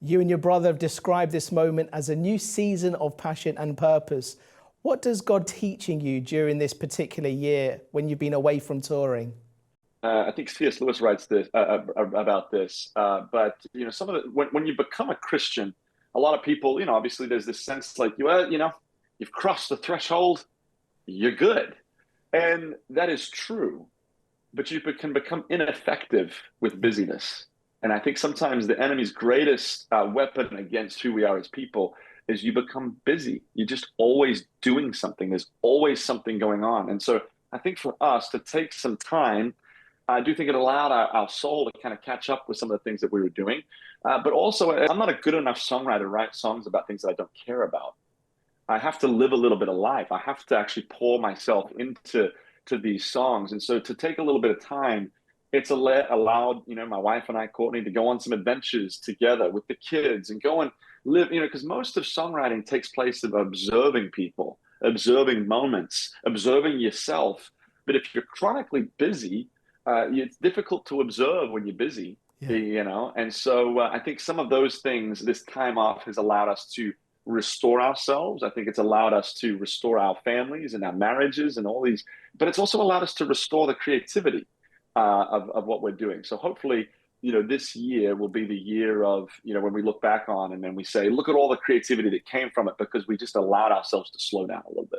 You and your brother have described this moment as a new season of passion and purpose. What does God teaching you during this particular year when you've been away from touring? I think C.S. Lewis writes this about this. But some of the when you become a Christian, a lot of people, obviously there's this sense like you've crossed the threshold, you're good, and that is true. But you can become ineffective with busyness, and I think sometimes the enemy's greatest weapon against who we are as people is you become busy. You're just always doing something. There's always something going on, and so I think for us to take some time. I do think it allowed our soul to kind of catch up with some of the things that we were doing. But also, I'm not a good enough songwriter to write songs about things that I don't care about. I have to live a little bit of life. I have to actually pour myself into these songs. And so to take a little bit of time, it's allowed, my wife and I, Courtney, to go on some adventures together with the kids and go and live, because most of songwriting takes place of observing people, observing moments, observing yourself. But if you're chronically busy, it's difficult to observe when you're busy, Yeah. And so I think some of those things, this time off has allowed us to restore ourselves. I think it's allowed us to restore our families and our marriages and all these, but it's also allowed us to restore the creativity of what we're doing. So hopefully, this year will be the year of, when we look back on and then we say, look at all the creativity that came from it because we just allowed ourselves to slow down a little bit.